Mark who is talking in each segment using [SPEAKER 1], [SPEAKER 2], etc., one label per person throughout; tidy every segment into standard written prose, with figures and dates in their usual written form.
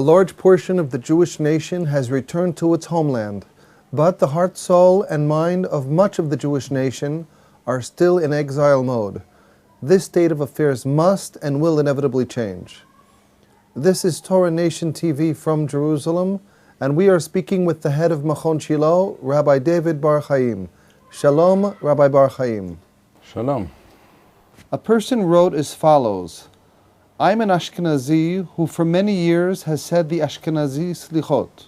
[SPEAKER 1] A large portion of the Jewish nation has returned to its homeland, but the heart, soul, and mind of much of the Jewish nation are still in exile mode. This state of affairs must and will inevitably change. This is Torah Nation TV from Jerusalem, and we are speaking with the head of Machon Shilo, Rabbi David Bar-Hayim. Shalom, Rabbi Bar-Hayim.
[SPEAKER 2] Shalom.
[SPEAKER 1] A person wrote as follows: I'm an Ashkenazi who for many years has said the Ashkenazi Selichot.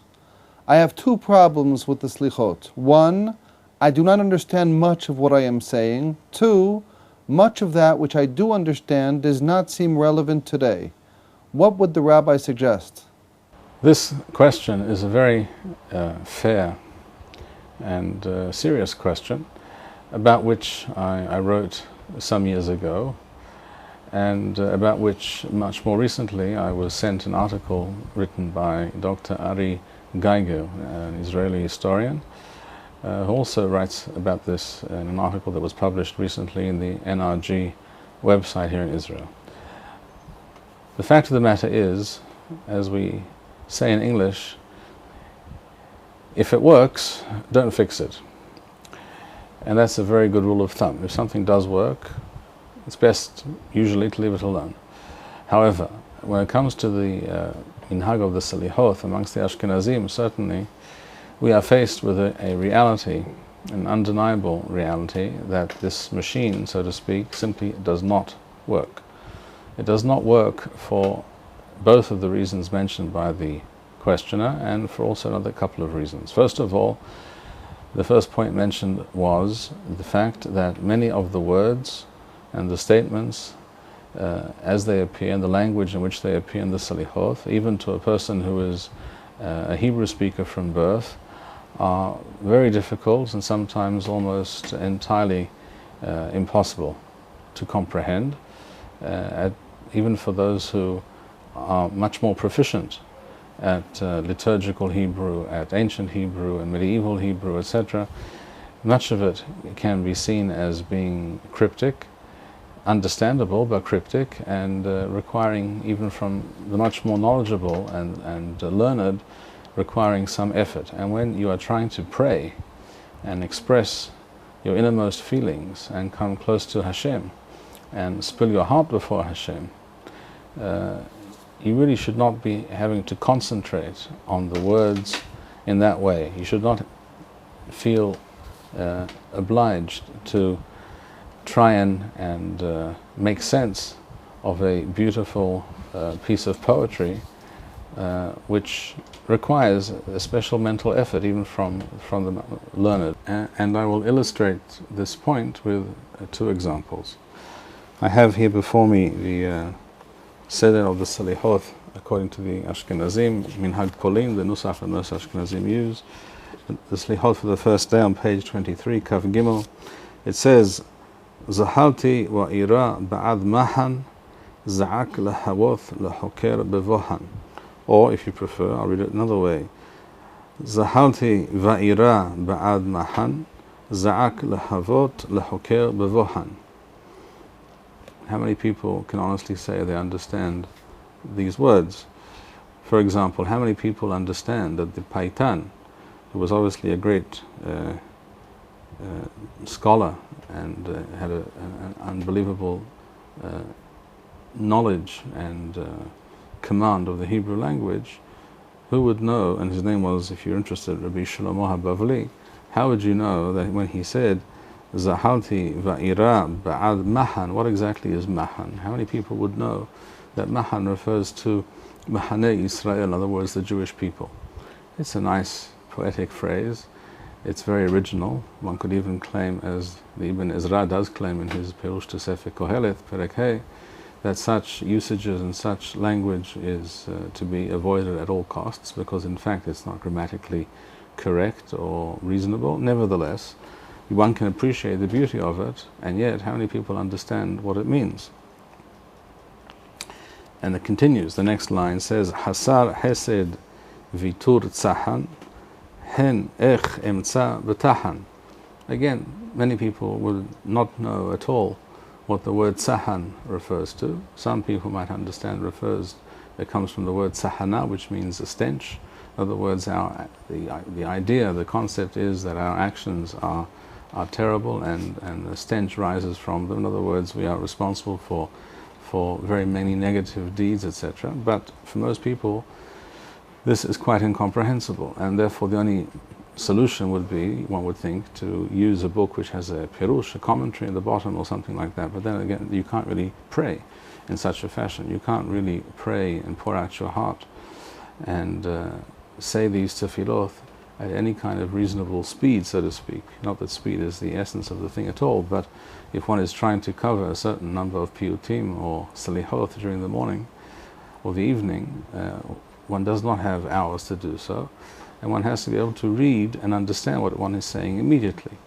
[SPEAKER 1] I have two problems with the Selichot. One, I do not understand much of what I am saying. Two, much of that which I do understand does not seem relevant today. What would the rabbi suggest?
[SPEAKER 2] This question is a very fair and serious question, about which I wrote some years ago, and about which much more recently I was sent an article written by Dr. Ari Geiger, an Israeli historian, who also writes about this in an article that was published recently in the NRG website here in Israel. The fact of the matter is, as we say in English, if it works, don't fix it. And that's a very good rule of thumb. If something does work, it's best usually to leave it alone. However, when it comes to the minhag of the Selichot amongst the Ashkenazim, certainly we are faced with a reality, an undeniable reality, that this machine, so to speak, simply does not work. It does not work for both of the reasons mentioned by the questioner, and for also another couple of reasons. First of all, the first point mentioned was the fact that many of the words and the statements as they appear in the language in which they appear in the Selichot, even to a person who is a Hebrew speaker from birth, are very difficult and sometimes almost entirely impossible to comprehend, even for those who are much more proficient at liturgical Hebrew, at ancient Hebrew and medieval Hebrew, etc. Much of it can be seen as being cryptic, understandable but cryptic, and requiring, even from the much more knowledgeable and learned, requiring some effort. And when you are trying to pray and express your innermost feelings and come close to Hashem and spill your heart before Hashem, you really should not be having to concentrate on the words in that way. You should not feel obliged to try and make sense of a beautiful piece of poetry which requires a special mental effort even from the learned. And I will illustrate this point with two examples. I have here before me the Seder of the Selichot according to the Ashkenazim, Minhag Polim, the Nusach that most Ashkenazim use. The Selichot for the first day on page 23, Kaf Gimel. It says, Zahalti wa ira ba'ad mahan za'ak lahavoth lahoker bevohan. Or, if you prefer, I'll read it another way. Zahalti wa ira ba'ad mahan za'ak lahavot lahoker bevohan. How many people can honestly say they understand these words? For example, how many people understand that the Paitan, who was obviously a great scholar and had an unbelievable knowledge and command of the Hebrew language, who would know, and his name was, if you're interested, Rabbi Shlomo HaBavli, how would you know that when he said Zahalti va'ira ba'ad mahan, what exactly is mahan? How many people would know that mahan refers to Mahane Israel, in other words, the Jewish people? It's a nice poetic phrase. It's very original. One could even claim, as the Ibn Ezra does claim in his Pirush to Sefer Kohelet, Perek Hey, that such usages and such language is to be avoided at all costs, because in fact it's not grammatically correct or reasonable. Nevertheless, one can appreciate the beauty of it, and yet how many people understand what it means? And it continues. The next line says, Hasar Hesed Vitur Tzahan Hen Ech Emtza B'Tahan. Again, many people will not know at all what the word Tzahan refers to. Some people might understand refers It comes from the word sahana, which means a stench. In other words, the idea, the concept is that our actions are terrible, and the stench rises from them. In other words, we are responsible for very many negative deeds, etc. But for most people, this is quite incomprehensible, and therefore the only solution would be, one would think, to use a book which has a pirush, a commentary at the bottom or something like that. But then again, you can't really pray in such a fashion. You can't really pray and pour out your heart and say these tefillot at any kind of reasonable speed, so to speak. Not that speed is the essence of the thing at all, but if one is trying to cover a certain number of piyutim or selichot during the morning or the evening, one does not have hours to do so, and one has to be able to read and understand what one is saying immediately.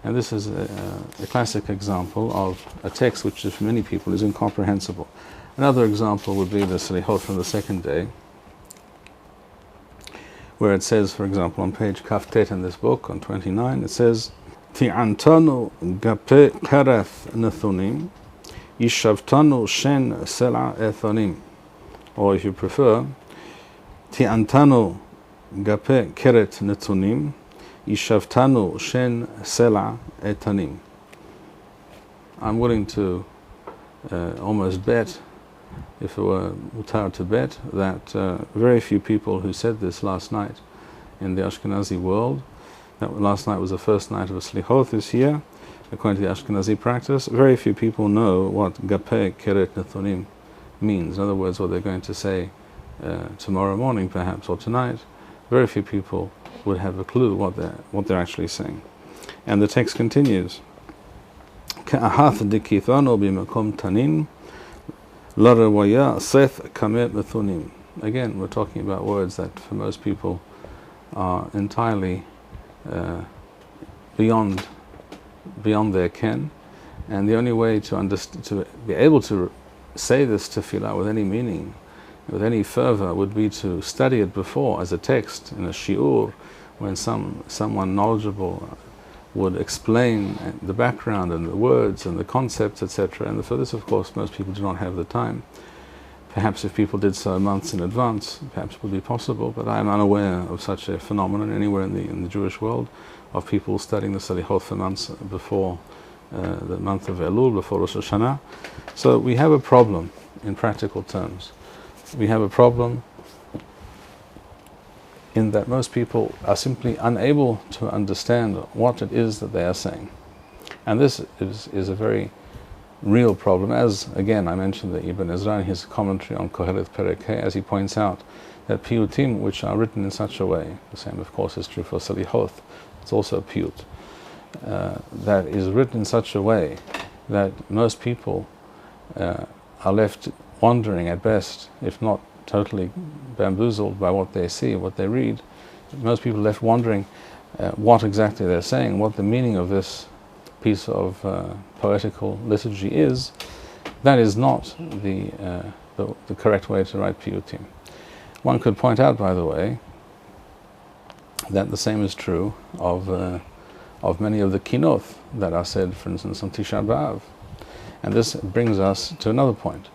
[SPEAKER 2] And this is a classic example of a text which for many people is incomprehensible. Another example would be the Selichot from the second day, where it says, for example, on page Kaftet in this book, on 29, it says, Ti'antanu gape karef nethunim, yishavtanu shen sela ethonim. Or if you prefer, Ti'antanu gape keret nethunim, yishavtanu shen sela etanim. I'm willing to almost bet, if it were mutar to bet, that very few people who said this last night in the Ashkenazi world, that last night was the first night of a Selichot this year, according to the Ashkenazi practice, very few people know what Gape Keret Nethonim means. In other words, what they're going to say tomorrow morning perhaps, or tonight. Very few people would have a clue what they're actually saying. And the text continues, Ka'ahath dikithano bimakom tanin, Larawaya Seth Kamet Methunim. Again, we're talking about words that for most people are entirely beyond their ken, and the only way to be able to say this tefillah with any meaning, with any fervor, would be to study it before as a text in a shiur, when someone knowledgeable would explain the background and the words and the concepts, etc. And for this, of course, most people do not have the time. Perhaps if people did so months in advance, perhaps it would be possible, but I am unaware of such a phenomenon anywhere in the Jewish world, of people studying the Selichot for months before the month of Elul, before Rosh Hashanah. So we have a problem in practical terms. We have a problem in that most people are simply unable to understand what it is that they are saying. And this is a very real problem, as again I mentioned that Ibn Ezra in his commentary on Kohelet Perek He, as he points out that piyutim which are written in such a way, the same of course is true for Selichot, it's also a piyut, that is written in such a way that most people are left wondering at best, if not totally bamboozled by what they see, what they read. Most people are left wondering what exactly they're saying, what the meaning of this piece of poetical liturgy is. That is not the correct way to write piyutim. One could point out, by the way, that the same is true of many of the kinoth that are said, for instance, on Tisha B'Av. And this brings us to another point.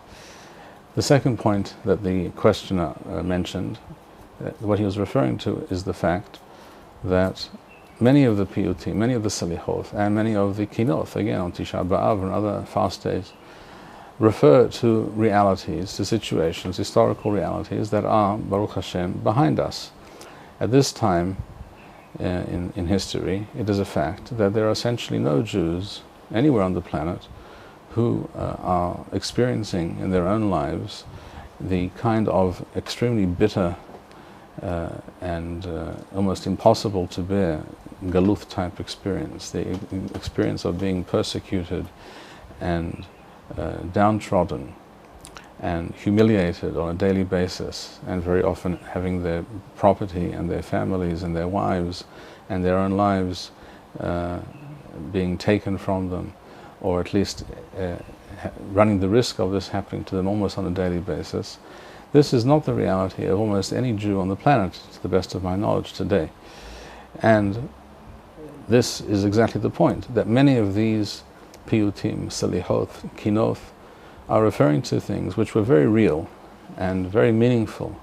[SPEAKER 2] The second point that the questioner mentioned, what he was referring to is the fact that many of the piyutim, many of the selichot, and many of the kinoth, again on Tisha B'Av and other fast days, refer to realities, to situations, historical realities that are, Baruch Hashem, behind us. At this time in history, it is a fact that there are essentially no Jews anywhere on the planet who are experiencing in their own lives the kind of extremely bitter and almost impossible to bear Galut type experience, the experience of being persecuted and downtrodden and humiliated on a daily basis, and very often having their property and their families and their wives and their own lives being taken from them, or at least running the risk of this happening to them almost on a daily basis. This is not the reality of almost any Jew on the planet, to the best of my knowledge today. And this is exactly the point, that many of these piyutim, selichot, kinoth, are referring to things which were very real and very meaningful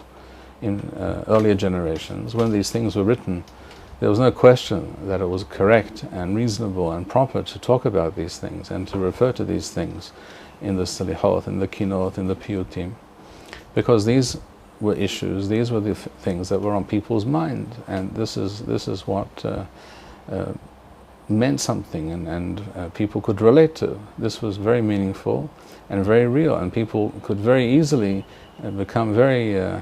[SPEAKER 2] in earlier generations. When these things were written, there was no question that it was correct and reasonable and proper to talk about these things and to refer to these things in the Selichot, in the Kinot, in the Piyutim, because these were issues, these were the things that were on people's mind, and this is what meant something, and people could relate to. This was very meaningful and very real, and people could very easily become very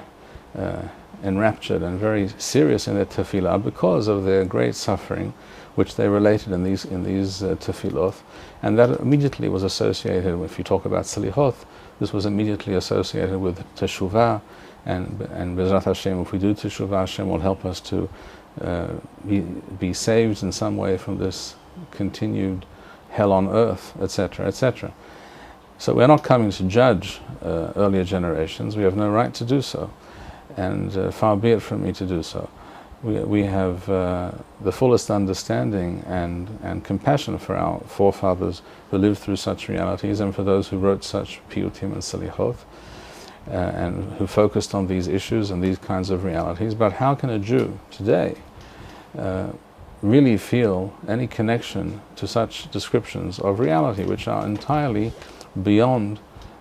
[SPEAKER 2] enraptured and very serious in their tefillah because of their great suffering, which they related in these tefillot, and that immediately was associated. If you talk about Selichot, this was immediately associated with teshuvah, and Bezrat Hashem, if we do teshuvah, Hashem will help us to be saved in some way from this continued hell on earth, etc., etc. So we're not coming to judge earlier generations. We have no right to do so, and far be it from me to do so. We have the fullest understanding and compassion for our forefathers who lived through such realities, and for those who wrote such piyutim and selichot, and who focused on these issues and these kinds of realities. But how can a Jew today really feel any connection to such descriptions of reality, which are entirely beyond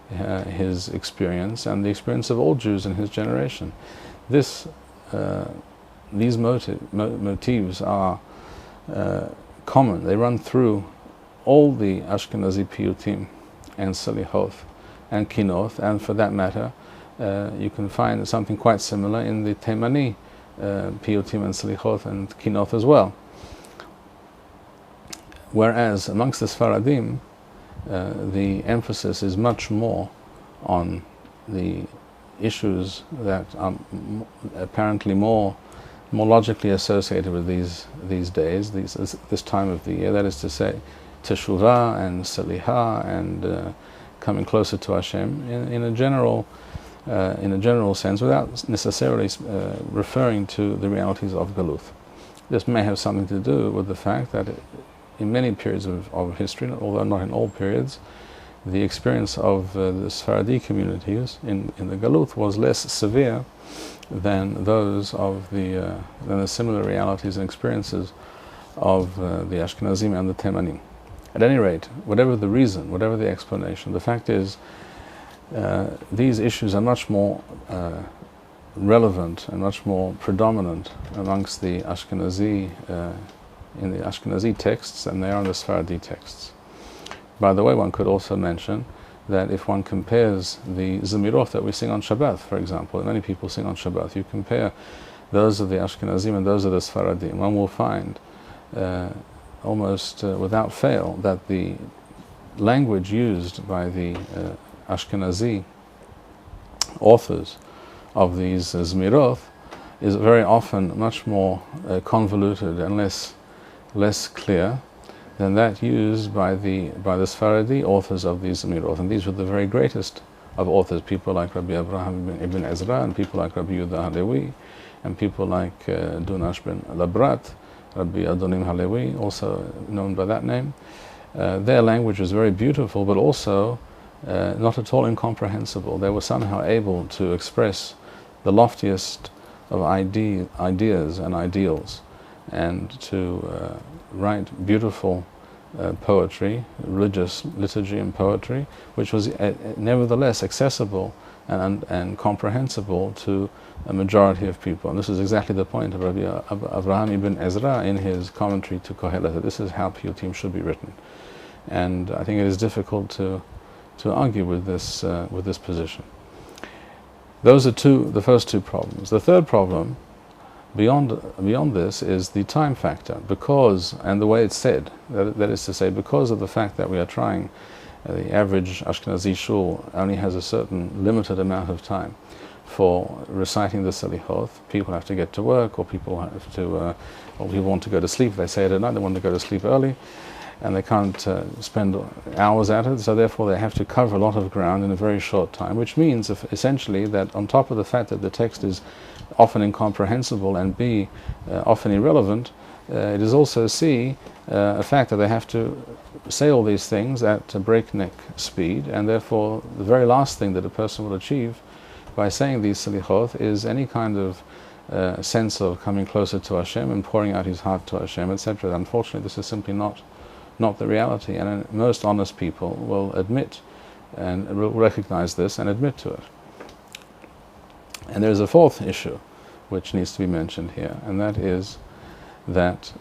[SPEAKER 2] his experience and the experience of all Jews in his generation? These motifs are common. They run through all the Ashkenazi piyutim and selichot and kinot, and for that matter, you can find something quite similar in the Temani piyutim and selichot and kinot as well. Whereas amongst the Sfaradim, the emphasis is much more on the issues that are apparently more logically associated with these days, this time of the year. That is to say, teshuvah and seliha and coming closer to Hashem in a general sense, without necessarily referring to the realities of Galut. This may have something to do with the fact that in many periods of history, although not in all periods, the experience of the Sephardi communities in the Galut was less severe than those of the similar realities and experiences of the Ashkenazim and the Temanim. At any rate, whatever the reason, whatever the explanation, the fact is these issues are much more relevant and much more predominant amongst the Ashkenazi in the Ashkenazi texts than they are in the Sephardi texts. By the way, one could also mention that if one compares the Zemirot that we sing on Shabbat, for example, and many people sing on Shabbat, you compare those of the Ashkenazim and those of the Sfaradim, one will find almost without fail that the language used by the Ashkenazi authors of these Zemirot is very often much more convoluted and less clear than that used by the Sephardi authors of these Zemirot. And these were the very greatest of authors, people like Rabbi Abraham ibn Ezra, and people like Rabbi Yehuda Halevi, and people like Dunash ben Labrat, Rabbi Adonim Halevi, also known by that name. Their language was very beautiful, but also not at all incomprehensible. They were somehow able to express the loftiest of ideas and ideals, and to write beautiful poetry, religious liturgy and poetry, which was nevertheless accessible and comprehensible to a majority of people. And this is exactly the point of Rabbi Avraham ibn Ezra in his commentary to Kohelet, that this is how piyutim should be written. And I think it is difficult to argue with this position. Those are the first two problems. The third problem, beyond this, is the time factor, because, and the way it's said, that is to say, because of the fact that we are trying, the average Ashkenazi shul only has a certain limited amount of time for reciting the Selichot. People have to get to work, or people have to, or people want to go to sleep. They say it at night, they want to go to sleep early, and they can't spend hours at it, so therefore they have to cover a lot of ground in a very short time, which means essentially that on top of the fact that the text is often incomprehensible and B, often irrelevant, it is also C, a fact that they have to say all these things at a breakneck speed, and therefore the very last thing that a person will achieve by saying these Selichot is any kind of sense of coming closer to Hashem and pouring out his heart to Hashem, etc. Unfortunately, this is simply not the reality, and most honest people will admit and will recognize this and admit to it. And there's a fourth issue which needs to be mentioned here, and that is that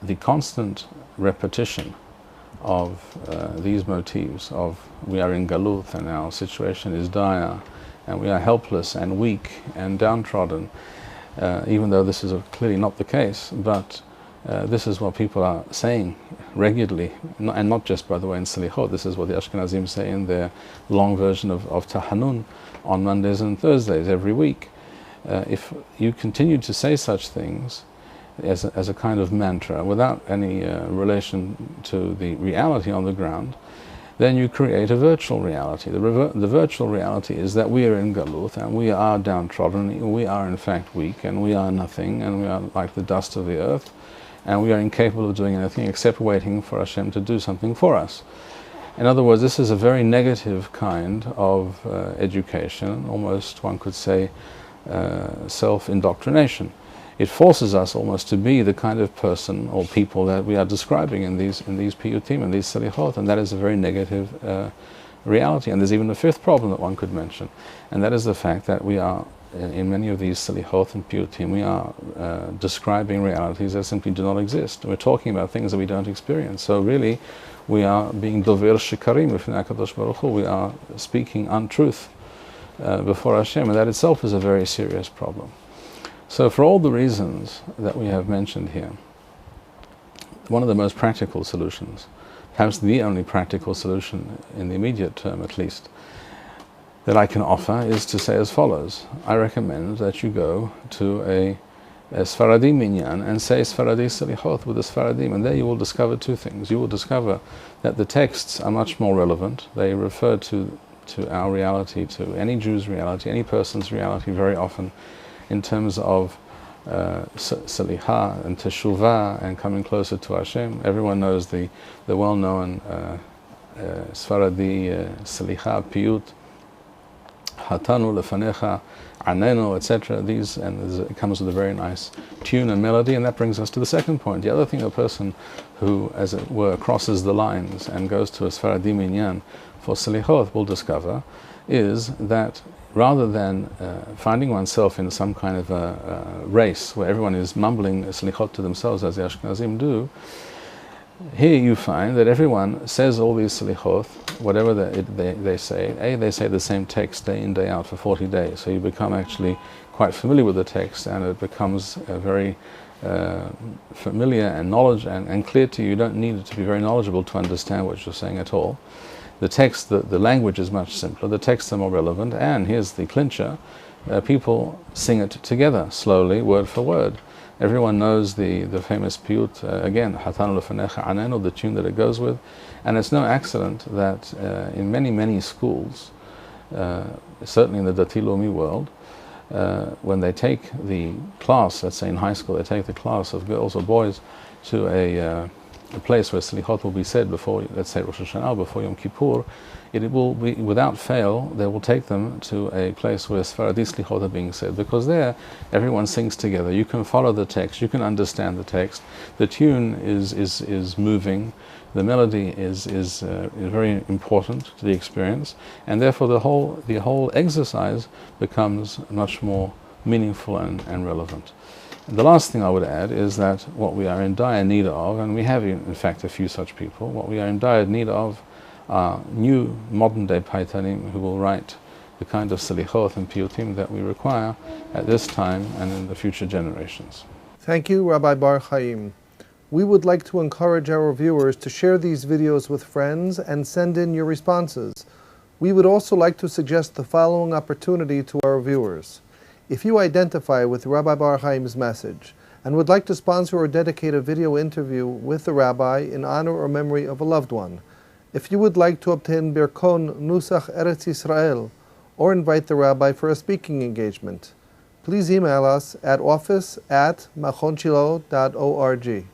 [SPEAKER 2] the constant repetition of these motifs of we are in Galut and our situation is dire and we are helpless and weak and downtrodden, even though this is clearly not the case, but this is what people are saying regularly, and not just, by the way, in Selichot. This is what the Ashkenazim say in their long version of Tahanun on Mondays and Thursdays every week. If you continue to say such things as a kind of mantra without any relation to the reality on the ground, then you create a virtual reality. The virtual reality is that we are in Galut and we are downtrodden, we are in fact weak and we are nothing and we are like the dust of the earth and we are incapable of doing anything except waiting for Hashem to do something for us. In other words, this is a very negative kind of education, almost one could say self-indoctrination. It forces us almost to be the kind of person or people that we are describing in these piyutim, in these selichot, and that is a very negative reality. And there's even a fifth problem that one could mention, and that is the fact that we are, in many of these selichot and piyutim, we are describing realities that simply do not exist. We're talking about things that we don't experience. So really, we are being dover shikarim b'fnei HaKadosh Baruch Hu. We are speaking untruth before Hashem, and that itself is a very serious problem. So for all the reasons that we have mentioned here, one of the most practical solutions, perhaps the only practical solution in the immediate term at least, that I can offer is to say as follows. I recommend that you go to a Sfaradim minyan and say Sfaradi Selichot with the Sfaradim, and there you will discover two things. You will discover that the texts are much more relevant. They refer to our reality, to any Jew's reality, any person's reality very often, in terms of Seliha and Teshuvah and coming closer to Hashem. Everyone knows the well-known Sfaradi Seliha Piyut, Hatanu Lefanecha, Anenu, etc. These, and it comes with a very nice tune and melody, and that brings us to the second point. The other thing, a person who, as it were, crosses the lines and goes to a Sfaradi minyan for Selichot will discover is that rather than finding oneself in some kind of a race where everyone is mumbling Selichot to themselves as the Ashkenazim do, here you find that everyone says all these Selichot, whatever they say. They say the same text day in, day out for 40 days, so you become actually quite familiar with the text, and it becomes very familiar and and clear to you. You don't need to be very knowledgeable to understand what you're saying at all. The text, the language is much simpler, the texts are more relevant, and here's the clincher, people sing it together, slowly, word for word. Everyone knows the famous piyut, again, Hatanu Lefanecha Anenu, the tune that it goes with, and it's no accident that in many schools, certainly in the Dati Lomi world, when they take the class, let's say in high school, they take the class of girls or boys to a place where Selichot will be said before, let's say Rosh Hashanah, before Yom Kippur, it will be, without fail, they will take them to a place where Sfaradi Selichot are being said, because there everyone sings together. You can follow the text, you can understand the text, the tune is moving, the melody is very important to the experience, and therefore the whole exercise becomes much more meaningful and relevant. The last thing I would add is that what we are in dire need of, and we have in fact a few such people, what we are in dire need of are new modern-day paitanim who will write the kind of selichot and piyutim that we require at this time and in the future generations.
[SPEAKER 1] Thank you, Rabbi Bar-Hayim. We would like to encourage our viewers to share these videos with friends and send in your responses. We would also like to suggest the following opportunity to our viewers. If you identify with Rabbi Bar-Hayim's message and would like to sponsor or dedicate a video interview with the rabbi in honor or memory of a loved one, if you would like to obtain Birkon Nusach Eretz Yisrael or invite the rabbi for a speaking engagement, please email us at office@machonshilo.org.